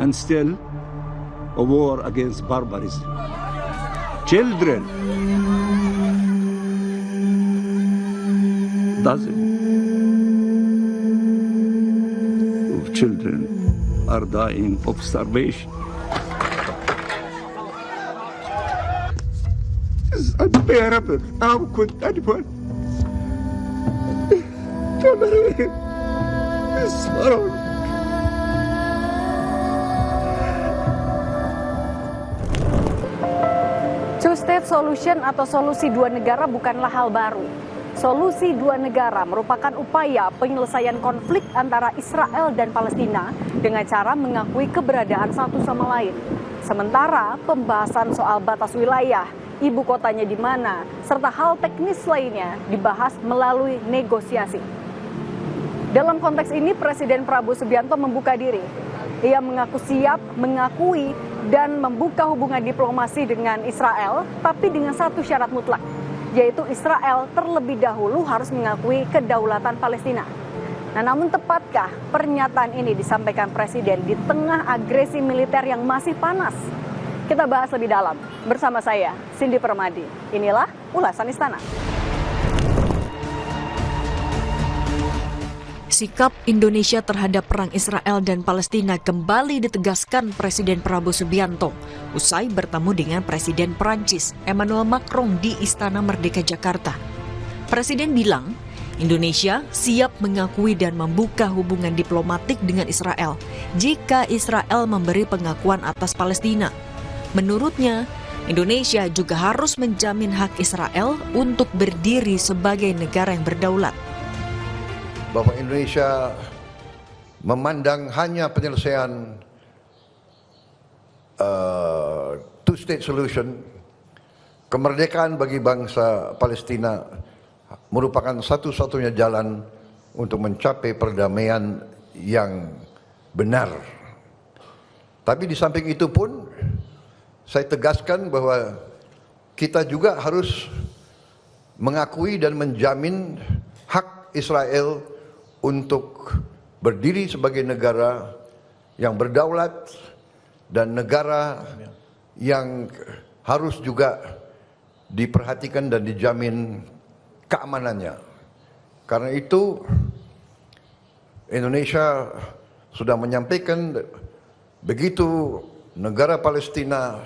and still a war against barbarism. Children, dozens of children are dying of starvation. It's unbearable. How could anyone tolerate this horror? Two-state solution atau solusi dua negara bukanlah hal baru. Solusi dua negara merupakan upaya penyelesaian konflik antara Israel dan Palestina dengan cara mengakui keberadaan satu sama lain. Sementara pembahasan soal batas wilayah, ibu kotanya di mana, serta hal teknis lainnya dibahas melalui negosiasi. Dalam konteks ini, Presiden Prabowo Subianto membuka diri. Ia mengaku siap mengakui dan membuka hubungan diplomasi dengan Israel, tapi dengan satu syarat mutlak, yaitu Israel terlebih dahulu harus mengakui kedaulatan Palestina. Nah, namun tepatkah pernyataan ini disampaikan Presiden di tengah agresi militer yang masih panas? Kita bahas lebih dalam bersama saya, Cindy Permadi. Inilah ulasan Istana. Sikap Indonesia terhadap perang Israel dan Palestina kembali ditegaskan Presiden Prabowo Subianto usai bertemu dengan Presiden Prancis Emmanuel Macron di Istana Merdeka Jakarta. Presiden bilang, Indonesia siap mengakui dan membuka hubungan diplomatik dengan Israel jika Israel memberi pengakuan atas Palestina. Menurutnya, Indonesia juga harus menjamin hak Israel untuk berdiri sebagai negara yang berdaulat. Bahwa Indonesia memandang hanya penyelesaian two-state solution, kemerdekaan bagi bangsa Palestina merupakan satu-satunya jalan untuk mencapai perdamaian yang benar. Tapi di samping itu pun, saya tegaskan bahwa kita juga harus mengakui dan menjamin hak Israel untuk berdiri sebagai negara yang berdaulat dan negara yang harus juga diperhatikan dan dijamin keamanannya. Karena itu Indonesia sudah menyampaikan begitu negara Palestina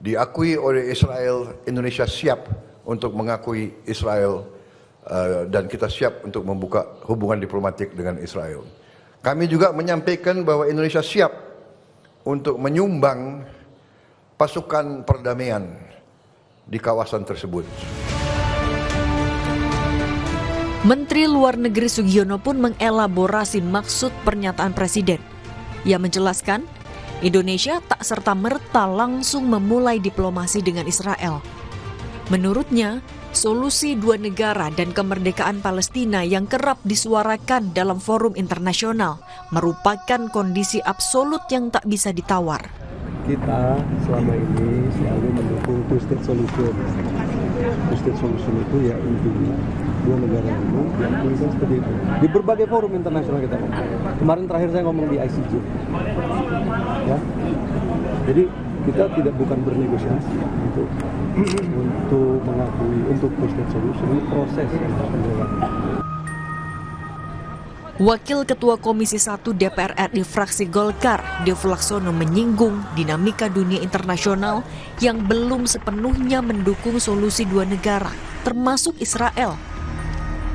diakui oleh Israel, Indonesia siap untuk mengakui Israel. Dan kita siap untuk membuka hubungan diplomatik dengan Israel. Kami juga menyampaikan bahwa Indonesia siap untuk menyumbang pasukan perdamaian di kawasan tersebut. Menteri Luar Negeri Sugiono pun mengelaborasi maksud pernyataan Presiden. Ia menjelaskan, Indonesia tak serta-merta langsung memulai diplomasi dengan Israel. Menurutnya, solusi dua negara dan kemerdekaan Palestina yang kerap disuarakan dalam forum internasional merupakan kondisi absolut yang tak bisa ditawar. Kita selama ini selalu mendukung two-state solution. Two-state solution itu ya intinya dua negara ini diakui seperti itu. Di berbagai forum internasional kita ngomong. Kemarin terakhir saya ngomong di ICJ. Ya. Jadi kita bukan bernegosiasi untuk mengakui untuk two-state solution, ini proses yang harus dilakukan. Wakil Ketua Komisi 1 DPR RI fraksi Golkar, Dev Laksono menyinggung dinamika dunia internasional yang belum sepenuhnya mendukung solusi dua negara, termasuk Israel.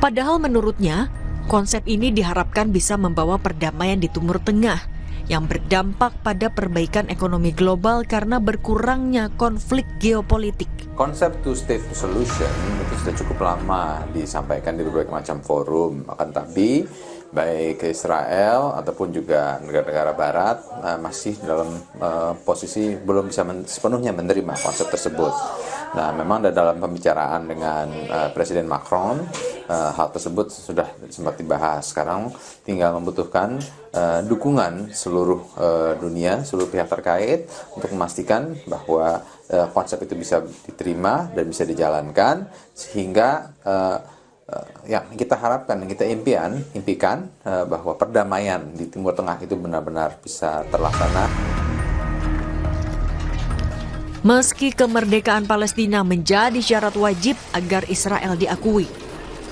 Padahal menurutnya, konsep ini diharapkan bisa membawa perdamaian di Timur Tengah yang berdampak pada perbaikan ekonomi global karena berkurangnya konflik geopolitik. Konsep two-state solution itu sudah cukup lama disampaikan di berbagai macam forum, akan tapi baik Israel ataupun juga negara-negara Barat masih dalam posisi belum bisa sepenuhnya menerima konsep tersebut. Nah, memang dalam pembicaraan dengan Presiden Macron, hal tersebut sudah sempat dibahas. Sekarang tinggal membutuhkan dukungan seluruh dunia, seluruh pihak terkait untuk memastikan bahwa konsep itu bisa diterima dan bisa dijalankan sehingga yang kita harapkan, yang kita impikan bahwa perdamaian di Timur Tengah itu benar-benar bisa terlaksana. Meski kemerdekaan Palestina menjadi syarat wajib agar Israel diakui,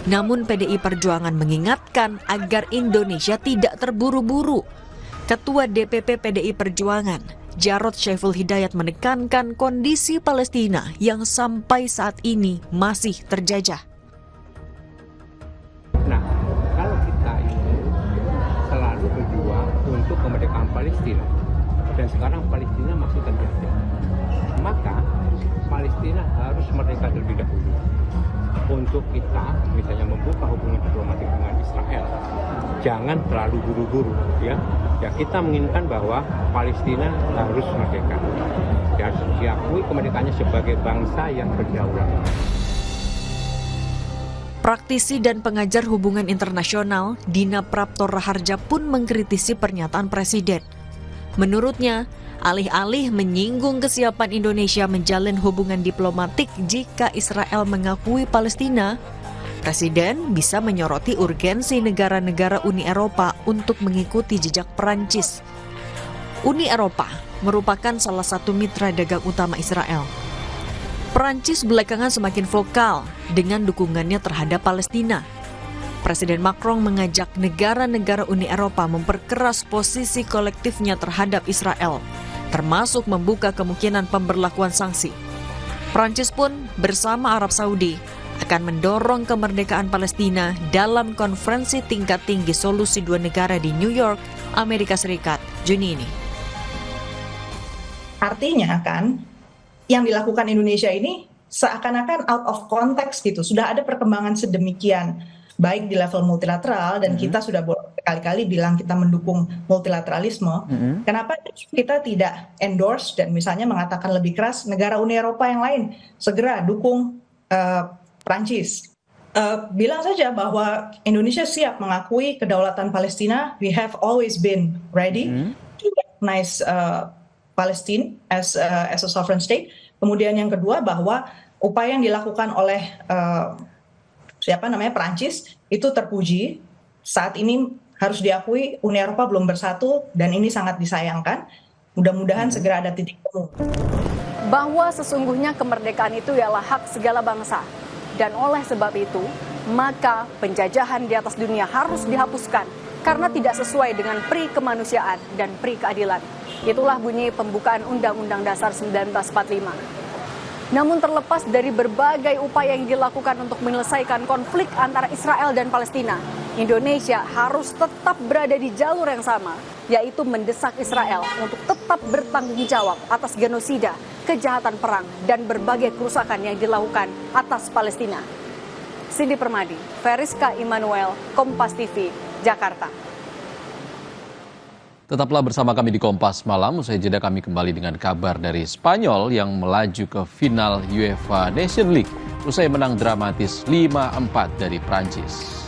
namun PDI Perjuangan mengingatkan agar Indonesia tidak terburu-buru. Ketua DPP PDI Perjuangan, Jarod Syaiful Hidayat, menekankan kondisi Palestina yang sampai saat ini masih terjajah. Nah, kalau kita ini selalu berjuang untuk kemerdekaan Palestina, dan sekarang Palestina masih terjajah, maka Palestina harus merdeka terlebih dahulu. Untuk kita, misalnya membuka hubungan diplomatik dengan Israel, jangan terlalu buru-buru, ya. Ya, kita menginginkan bahwa Palestina harus merdeka dan diakui kemerdekaannya sebagai bangsa yang berdaulat. Praktisi dan pengajar hubungan internasional Dina Prapto Raharja pun mengkritisi pernyataan Presiden. Menurutnya, alih-alih menyinggung kesiapan Indonesia menjalin hubungan diplomatik jika Israel mengakui Palestina, Presiden bisa menyoroti urgensi negara-negara Uni Eropa untuk mengikuti jejak Perancis. Uni Eropa merupakan salah satu mitra dagang utama Israel. Perancis belakangan semakin vokal dengan dukungannya terhadap Palestina. Presiden Macron mengajak negara-negara Uni Eropa memperkeras posisi kolektifnya terhadap Israel, termasuk membuka kemungkinan pemberlakuan sanksi. Prancis pun bersama Arab Saudi akan mendorong kemerdekaan Palestina dalam konferensi tingkat tinggi solusi dua negara di New York, Amerika Serikat, Juni ini. Artinya kan, yang dilakukan Indonesia ini seakan-akan out of context gitu. Sudah ada perkembangan sedemikian, baik di level multilateral, dan kita sudah berkali-kali bilang kita mendukung multilateralisme. Kenapa kita tidak endorse dan misalnya mengatakan lebih keras negara Uni Eropa yang lain segera dukung Prancis? Bilang saja bahwa Indonesia siap mengakui kedaulatan Palestina. We have always been ready to recognize Palestine as a sovereign state. Kemudian yang kedua, bahwa upaya yang dilakukan oleh Prancis itu terpuji. Saat ini harus diakui Uni Eropa belum bersatu dan ini sangat disayangkan. Mudah-mudahan segera ada titik temu. Bahwa sesungguhnya kemerdekaan itu ialah hak segala bangsa. Dan oleh sebab itu, maka penjajahan di atas dunia harus dihapuskan karena tidak sesuai dengan pri kemanusiaan dan pri keadilan. Itulah bunyi pembukaan Undang-Undang Dasar 1945. Namun terlepas dari berbagai upaya yang dilakukan untuk menyelesaikan konflik antara Israel dan Palestina, Indonesia harus tetap berada di jalur yang sama, yaitu mendesak Israel untuk tetap bertanggung jawab atas genosida, kejahatan perang, dan berbagai kerusakan yang dilakukan atas Palestina. Cindy Permadi, Feriska Immanuel, Kompas TV, Jakarta. Tetaplah bersama kami di Kompas Malam. Usai jeda kami kembali dengan kabar dari Spanyol yang melaju ke final UEFA Nation League usai menang dramatis 5-4 dari Prancis.